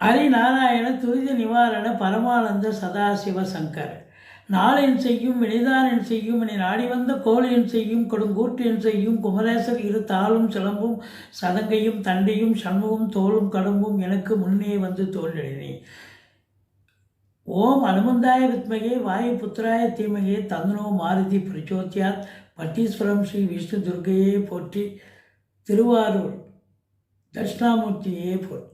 ஹரிநாராயண துரித நிவாரண பரமானந்த சதாசிவ சங்கர் நாளென் செய்யும் வினைதானென் செய்யும் என நாடி வந்த கோளையன் செய்யும் கொடுங்கூற்றென் செய்யும் குமரேசர் இரு தாளும் சிலம்பும் சதங்கையும் தண்டையும் சண்முகம் தோளும் கடம்பும் எனக்கு முன்னே வந்து தோன்றினே. ஓம் அனுமந்தாய வித்மகே வாயு புத்திராய தீமகே தந்தனோ மாருதி பிரச்சோத்யாத் பட்டீஸ்வரம் ஸ்ரீ விஷ்ணு துர்கையே போற்றி திருவாரூர் தட்சிணாமூர்த்தியே போற்றி.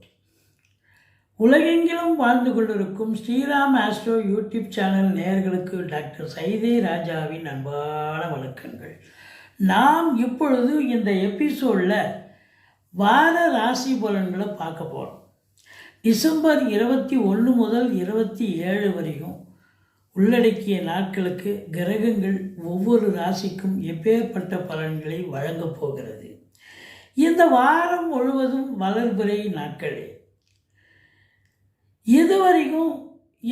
உலகெங்கிலும் வாழ்ந்து கொண்டிருக்கும் ஸ்ரீராம் ஆஸ்ட்ரோ யூடியூப் சேனல் நேயர்களுக்கு டாக்டர் சைதை ராஜாவின் அன்பான வணக்கங்கள். நாம் இப்பொழுது இந்த எபிசோடில் வார ராசி பலன்களை பார்க்க போகிறோம். டிசம்பர் 21 முதல் 27 வரைக்கும் உள்ளடக்கிய நாட்களுக்கு கிரகங்கள் ஒவ்வொரு ராசிக்கும் எப்பேற்பட்ட பலன்களை வழங்கப் போகிறது. இந்த வாரம் முழுவதும் வளர்பிறை நாட்களே. இதுவரைக்கும்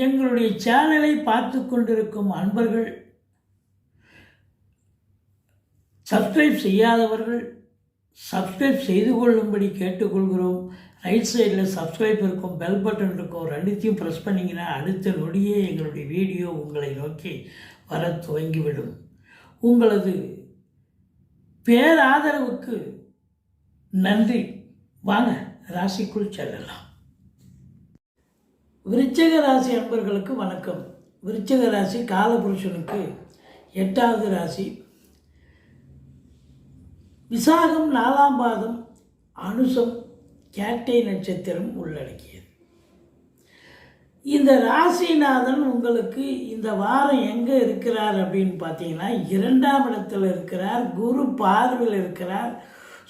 எங்களுடைய சேனலை பார்த்து கொண்டிருக்கும் அன்பர்கள், சப்ஸ்கிரைப் செய்யாதவர்கள் சப்ஸ்கிரைப் செய்து கொள்ளும்படி கேட்டுக்கொள்கிறோம். ரைட் சைடில் சப்ஸ்கிரைப் இருக்கும், பெல் பட்டன் இருக்கும், ரெண்டுத்தையும் ப்ரெஸ் பண்ணிங்கன்னா அடுத்த நொடியே எங்களுடைய வீடியோ உங்களை நோக்கி வர துவங்கிவிடும். உங்களது பேராதரவுக்கு நன்றி. வாங்க ராசிக்குள் செல்லலாம். விருச்சிக ராசி அன்பர்களுக்கு வணக்கம். விருச்சிக ராசி காலபுருஷனுக்கு 8வது ராசி. விசாகம் 4ஆம் பாதம், அனுசம், கேட்டை நட்சத்திரம் உள்ளடக்கியது. இந்த ராசிநாதன் உங்களுக்கு இந்த வாரம் எங்கே இருக்கிறார் அப்படின்னு பார்த்தீங்கன்னா 2ஆம் இடத்துல இருக்கிறார். குரு பார்வையில் இருக்கிறார்.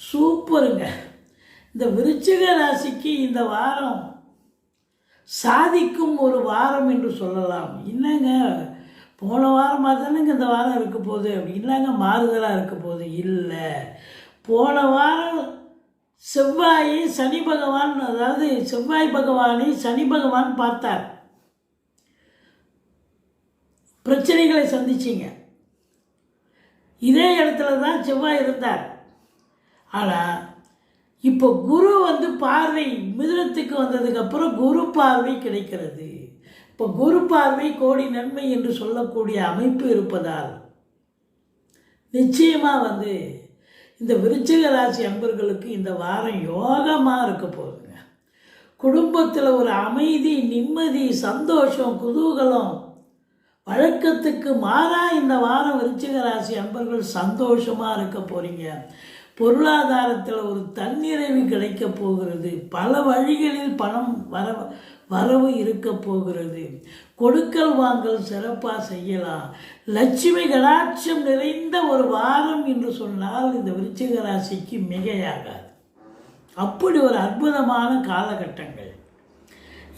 சூப்பருங்க. இந்த விருச்சிக ராசிக்கு இந்த வாரம் சாதிக்கும் ஒரு வாரம் என்று சொல்லலாம். என்னங்க போன வாரம் மாதிரி தானேங்க இந்த வாரம் இருக்க போகுது அப்படி இல்லைங்க மாறுதலாக இருக்க போகுது இல்லை. போன வாரம் செவ்வாய் சனி பகவான், அதாவது செவ்வாய் பகவானை சனி பகவான் பார்த்தார். பிரச்சனைகளை சந்திச்சிங்க. இதே இடத்துல தான் செவ்வாய் இருந்தார். ஆனால் இப்போ குரு பார்வை மிதுனத்துக்கு வந்ததுக்கப்புறம் குரு பார்வை கிடைக்கிறது. இப்போ குரு பார்வை கோடி நன்மை என்று சொல்லக்கூடிய அமைப்பு இருப்பதால் நிச்சயமாக இந்த விருச்சிக ராசி அன்பர்களுக்கு இந்த வாரம் யோகமாக இருக்க போகுதுங்க. குடும்பத்தில் ஒரு அமைதி, நிம்மதி, சந்தோஷம், குதூகலம், வழக்கத்துக்கு மாறாக இந்த வாரம் விருச்சிக ராசி அன்பர்கள் சந்தோஷமாக இருக்க போகிறீங்க. பொருளாதாரத்தில் ஒரு தன்னிறைவு கிடைக்க போகிறது. பல வழிகளில் பணம் வரவு இருக்க போகிறது. கொடுக்கல் வாங்கல் சிறப்பாக செய்யலாம். லட்சுமி கடாட்சம் நிறைந்த ஒரு வாரம் என்று சொன்னால் இந்த விருச்சிக ராசிக்கு மிகையாகாது. அப்படி ஒரு அற்புதமான காலகட்டங்கள்.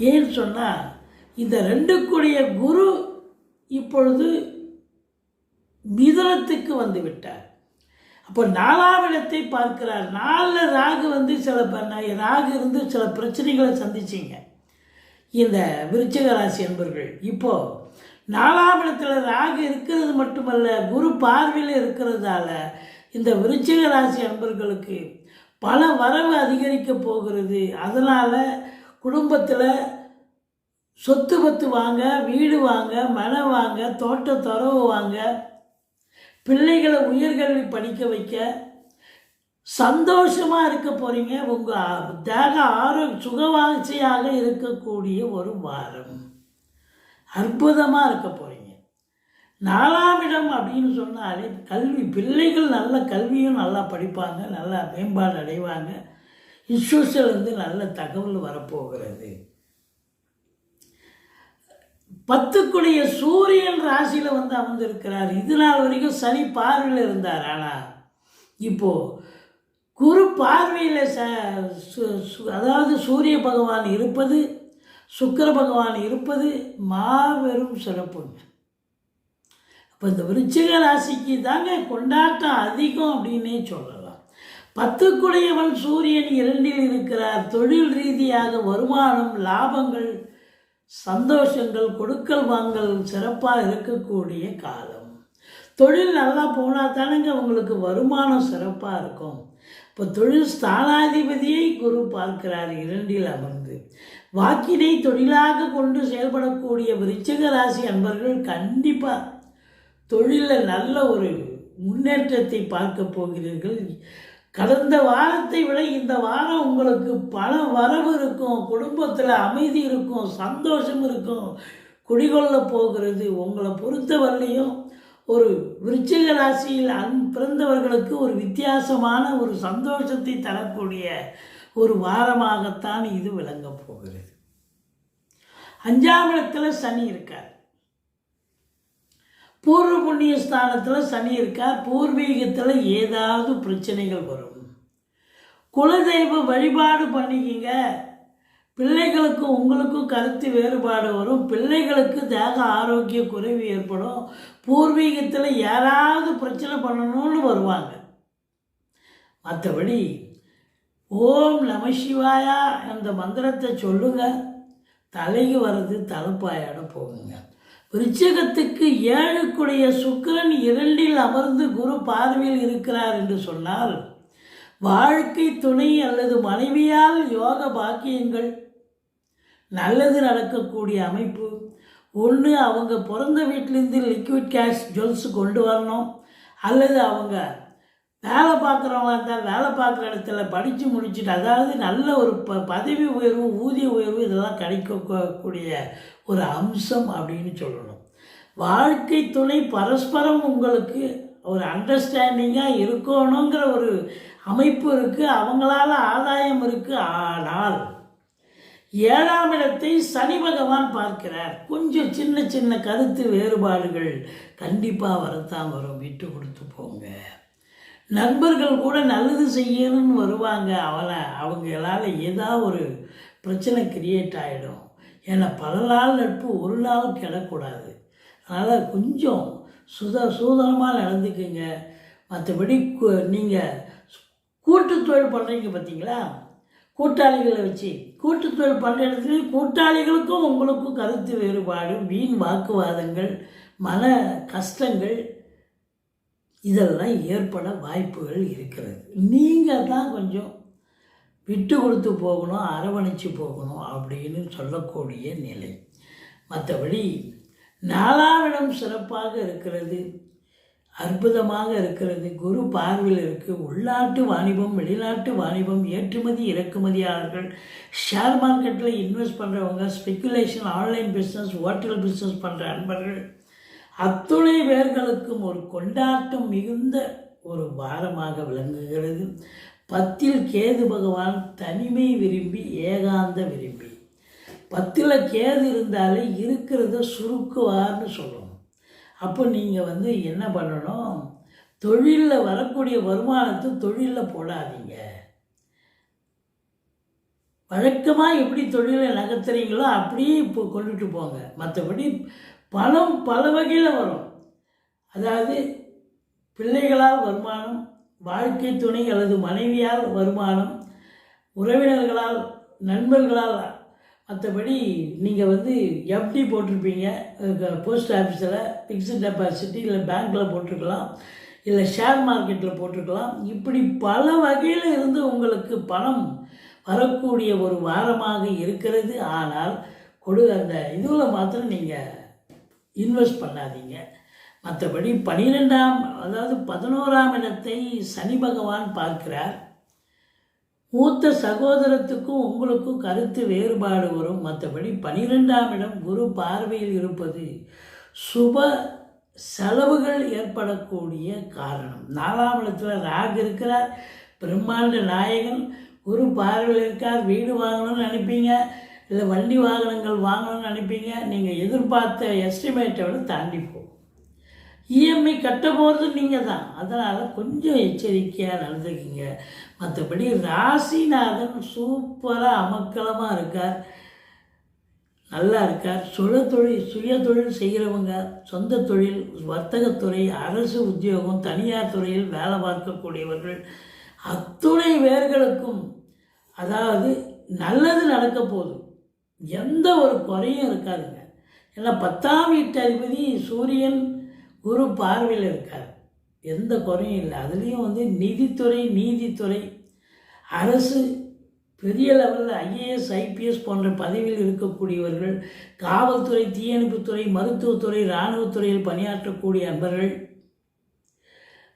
ஏன்னு சொன்னால் இந்த 2 குரு இப்பொழுது மிதுனத்துக்கு வந்து விட்டார். அப்போ 4ஆம் இடத்தை பார்க்கிறார். 4 ராகு ராகு இருந்து சில பிரச்சனைகளை சந்திச்சிங்க இந்த விருச்சிக ராசி அன்பர்கள். இப்போது 4ஆம் இடத்துல ராகு இருக்கிறது மட்டுமல்ல, குரு பார்வையில் இருக்கிறதால இந்த விருச்சிக ராசி அன்பர்களுக்கு பல வரவு அதிகரிக்க போகிறது. அதனால் குடும்பத்தில் சொத்து பத்து வாங்க, வீடு வாங்க, மனை வாங்க, துறவு வாங்க, பிள்ளைகளை உயர்கல்வி படிக்க வைக்க சந்தோஷமாக இருக்க போகிறீங்க. உங்கள் தேக சுகவாசியாக இருக்கக்கூடிய ஒரு வாரம் அற்புதமாக இருக்க போகிறீங்க. 4ஆம் இடம் அப்படின்னு சொன்னாலே கல்வி. பிள்ளைகள் நல்ல கல்வியும் நல்லா படிப்பாங்க, நல்லா மேம்பாடு அடைவாங்க. இஷ்யூஸ்லேருந்து நல்ல தகவல் வரப்போகிறது. 10 சூரியன் ராசியில் அமர்ந்திருக்கிறார். இது நாள் வரைக்கும் சனி பார்வையில் இருந்தார். ஆனால் இப்போது குரு பார்வையில் அதாவது சூரிய பகவான் இருப்பது, சுக்கிர பகவான் இருப்பது மாபெரும் சிறப்புங்க. அப்போ இந்த விருச்சிக ராசிக்கு தாங்க கொண்டாட்டம் அதிகம் அப்படின்னே சொல்லலாம். 10 சூரியன் 2இல் இருக்கிறார். தொழில் ரீதியாக வருமானம், லாபங்கள், சந்தோஷங்கள், கொடுக்கல் வாங்கல் சிறப்பாக இருக்கக்கூடிய காலம். தொழில் நல்லா போனால் தானேங்க உங்களுக்கு வருமானம் சிறப்பாக இருக்கும். இப்போ தொழில் ஸ்தானாதிபதியை குரு பார்க்கிறார் 2இல் அமர்ந்து. வாக்கினை தொழிலாக கொண்டு செயல்படக்கூடிய விருச்சிக ராசி அன்பர்கள் கண்டிப்பாக தொழிலில் நல்ல ஒரு முன்னேற்றத்தை பார்க்க போகிறீர்கள். கடந்த வாரத்தை விட இந்த வாரம் உங்களுக்கு பல வரவு இருக்கும், குடும்பத்தில் அமைதி இருக்கும், சந்தோஷம் இருக்கும், குடிகொள்ள போகிறது. உங்களை பொறுத்தவரையிலையும் ஒரு விருச்சிக ராசியில் பிறந்தவர்களுக்கு ஒரு வித்தியாசமான ஒரு சந்தோஷத்தை தரக்கூடிய ஒரு வாரமாகத்தான் இது விளங்கப் போகிறது. 5ஆம் இடத்துல சனி இருக்கார், பூர்வ புண்ணிய ஸ்தானத்தில் சனி இருக்கார். பூர்வீகத்தில் ஏதாவது பிரச்சனைகள் வரும். குலதெய்வ வழிபாடு பண்ணிக்கிங்க. பிள்ளைகளுக்கும் உங்களுக்கும் கருத்து வேறுபாடு வரும். பிள்ளைகளுக்கு தேக ஆரோக்கிய குறைவு ஏற்படும். பூர்வீகத்தில் யாராவது பிரச்சனை பண்ணணும்னு வருவாங்க. மற்றபடி ஓம் நம சிவாயா அந்த மந்திரத்தை சொல்லுங்க, தலைக்கு வர்றது தலைப்பாயாட போகுங்க. விருச்சிகத்துக்கு 7க்குடைய சுக்கிரன் 2இல் அமர்ந்து குரு பார்வையில் இருக்கிறார் என்று சொன்னால் வாழ்க்கை துணை அல்லது மனைவியால் யோக பாக்கியங்கள் நல்லது நடக்கக்கூடிய அமைப்பு. ஒன்று அவங்க பிறந்த வீட்டிலேருந்து லிக்விட் கேஷ் ஜுவல்ஸ் கொண்டு வரணும், அல்லது அவங்க வேலை பார்க்குறவங்க இருந்தால் வேலை பார்க்குற இடத்துல படித்து முடிச்சுட்டு, அதாவது நல்ல ஒரு பதவி உயர்வு ஊதிய உயர்வு இதெல்லாம் கிடைக்கக்கூடிய ஒரு அம்சம் அப்படின்னு சொல்லணும். வாழ்க்கை துணை பரஸ்பரம் உங்களுக்கு ஒரு அண்டர்ஸ்டாண்டிங்காக இருக்கணுங்கிற ஒரு அமைப்பு இருக்குது, அவங்களால ஆதாயம் இருக்குது. ஆனால் 7ஆம் இடத்தை சனி பகவான் பார்க்கிறார். கொஞ்சம் சின்ன சின்ன கருத்து வேறுபாடுகள் கண்டிப்பாக வரத்தான் வரும், விட்டு கொடுத்து போங்க. நண்பர்கள் கூட நல்லது செய்யணும்னு வருவாங்க, அவங்களால ஏதாவது ஒரு பிரச்சனை கிரியேட் ஆகிடும். ஏன்னா பல நாள் நட்பு ஒரு நாள் கிடக்கூடாது. அதனால் கொஞ்சம் சூதனமாக நடந்துக்குங்க. மற்றபடி நீங்கள் கூட்டு தொழில் பண்ணுறீங்க பார்த்தீங்களா, கூட்டாளிகளை வச்சு கூட்டு தொழில் பண்ணுற இடத்துல கூட்டாளிகளுக்கும் உங்களுக்கும் கருத்து வேறுபாடு, வீண் வாக்குவாதங்கள், மன கஷ்டங்கள் இதெல்லாம் ஏற்பட வாய்ப்புகள் இருக்கிறது. நீங்கள் தான் கொஞ்சம் விட்டு கொடுத்து போகணும், அரவணைச்சு போகணும் அப்படின்னு சொல்லக்கூடிய நிலை. மற்றபடி 4ஆம் இடம் சிறப்பாக இருக்கிறது, அற்புதமாக இருக்கிறது. குரு பார்வையில் இருக்குது. உள்நாட்டு வாணிபம், வெளிநாட்டு வாணிபம், ஏற்றுமதி இறக்குமதியாளர்கள், ஷேர் மார்க்கெட்டில் இன்வெஸ்ட் பண்ணுறவங்க, speculation, online business, hotel business பண்ணுற அன்பர்கள் அத்துணை பேர்களுக்கும் ஒரு கொண்டாட்டம் மிகுந்த ஒரு வாரமாக விளங்குகிறது. 10இல் கேது பகவான் தனிமை விரும்பி, ஏகாந்த விரும்பி. 10இல் கேது இருந்தாலே இருக்கிறத சுருக்குவார்னு சொல்லணும். அப்போ நீங்கள் என்ன பண்ணணும், தொழிலில் வரக்கூடிய வருமானத்தை தொழிலில் போடாதீங்க. வழக்கமாக எப்படி தொழிலை நகர்த்துறீங்களோ அப்படியே இப்போ கொண்டுட்டு போங்க. மற்றபடி பணம் பல வகையில் வரும். அதாவது பிள்ளைகளால் வருமானம், வாழ்க்கை துணை அல்லது மனைவியால் வருமானம், உறவினர்களால், நண்பர்களால். மற்றபடி நீங்கள் எஃப்டி போட்டிருப்பீங்க போஸ்ட் ஆஃபீஸில், ஃபிக்ஸ்ட் டெபாசிட் இல்லை பேங்க்கில் போட்டிருக்கலாம், இல்லை ஷேர் மார்க்கெட்டில் போட்டிருக்கலாம். இப்படி பல வகையில் இருந்து உங்களுக்கு பணம் வரக்கூடிய ஒரு வாரமாக இருக்கிறது. ஆனால் அந்த இதில் மாத்திரம் நீங்கள் இன்வெஸ்ட் பண்ணாதீங்க. மற்றபடி 11ஆம் இடத்தை சனி பகவான் பார்க்கிறார். மூத்த சகோதரத்துக்கும் உங்களுக்கும் கருத்து வேறுபாடு வரும். மற்றபடி 12ஆம் இடம் குரு பார்வையில் இருப்பது சுப செலவுகள் ஏற்படக்கூடிய காரணம். 4ஆம் இடத்துல ராகு இருக்கிறார், பிரம்மாண்ட நாயகன். குரு பார்வையில் இருக்கார். வீடு வாங்கணும்னு நினைப்பீங்க, இல்லை வண்டி வாகனங்கள் வாங்கணும்னு நினைப்பீங்க. நீங்கள் எதிர்பார்த்த எஸ்டிமேட்டை விட தாண்டி போகும். இஎம்ஐ கட்ட போகிறது நீங்கள் தான். அதனால் கொஞ்சம் எச்சரிக்கையாக நடந்துக்கிங்க. மற்றபடி ராசிநாதன் சூப்பராக அமக்கலமாக இருக்கார், நல்லா இருக்கார். சுய தொழில் செய்கிறவங்க, சொந்த தொழில், வர்த்தகத்துறை, அரசு உத்தியோகம், தனியார் துறையில் வேலை பார்க்கக்கூடியவர்கள் அத்துணை பேர்களுக்கும் அதாவது நல்லது நடக்க போகுது. எந்த ஒரு குறையும் இருக்காதுங்க. ஏன்னா 10ஆம் வீட்டு அதிபதி சூரியன் குரு பார்வையில் இருக்கார், எந்த குறையும் இல்லை. அதுலேயும் நிதித்துறை, நீதித்துறை, அரசு, பெரிய லெவலில் ஐஏஎஸ் ஐபிஎஸ் போன்ற பதவியில் இருக்கக்கூடியவர்கள், காவல்துறை, தீயணைப்புத்துறை, மருத்துவத்துறை, இராணுவத்துறையில் பணியாற்றக்கூடிய அன்பர்கள்,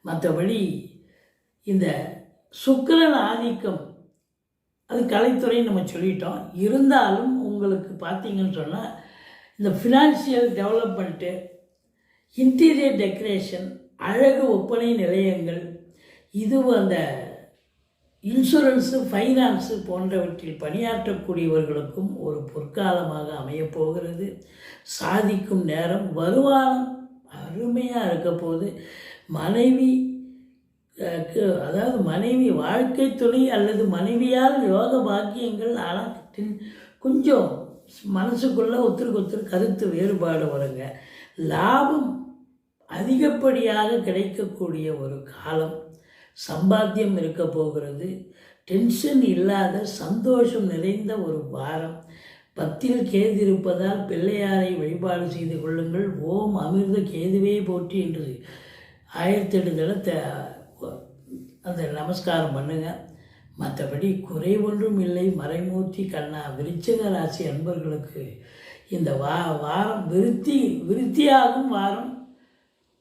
மற்றபடி இந்த சுக்கிரன் ஆதிக்கம் அது கலைத்துறைன்னு நம்ம சொல்லிட்டோம். இருந்தாலும் உங்களுக்கு பார்த்தீங்கன்னு சொன்னால் இந்த ஃபினான்ஷியல் டெவலப்மெண்ட்டு, இன்டீரியர் டெக்கரேஷன், அழகு ஒப்பனை நிலையங்கள், இது அந்த இன்சூரன்ஸு, ஃபைனான்ஸு போன்றவற்றில் பணியாற்றக்கூடியவர்களுக்கும் ஒரு பொற்காலமாக அமையப்போகிறது. சாதிக்கும் நேரம், வருமானம் அருமையாக இருக்க போது. மனைவி, அதாவது மனைவி வாழ்க்கை துணை அல்லது மனைவியால் யோக பாக்கியங்கள், ஆனால் கொஞ்சம் மனசுக்குள்ளே ஒருத்தருக்கு கருத்து வேறுபாடு வருங்க. லாபம் அதிகப்படியாக கிடைக்கக்கூடிய ஒரு காலம், சம்பாத்தியம் இருக்க போகிறது. டென்ஷன் இல்லாத சந்தோஷம் நிறைந்த ஒரு வாரம். 10ல் கேது இருப்பதால் பிள்ளையாரை வழிபாடு செய்து கொள்ளுங்கள். ஓம் அமிர்த கேதுவே போற்றி என்று 1008 தடவை அந்த நமஸ்காரம் பண்ணுங்க. மற்றபடி குறை ஒன்றும் இல்லை. மறைமூர்த்தி கண்ணா. விருச்சிக ராசி அன்பர்களுக்கு இந்த வாரம் விருத்தியாகும் வாரம்,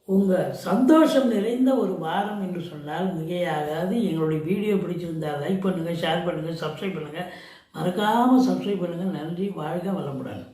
உங்கள் சந்தோஷம் நிறைந்த ஒரு வாரம் என்று சொன்னால் மிகையாகாது. எங்களுடைய வீடியோ பிடிச்சிருந்தால் லைக் பண்ணுங்கள், ஷேர் பண்ணுங்கள், சப்ஸ்கிரைப் பண்ணுங்கள். மறக்காமல் சப்ஸ்கிரைப் பண்ணுங்கள். நன்றி. வாழ்க வளமுடன்.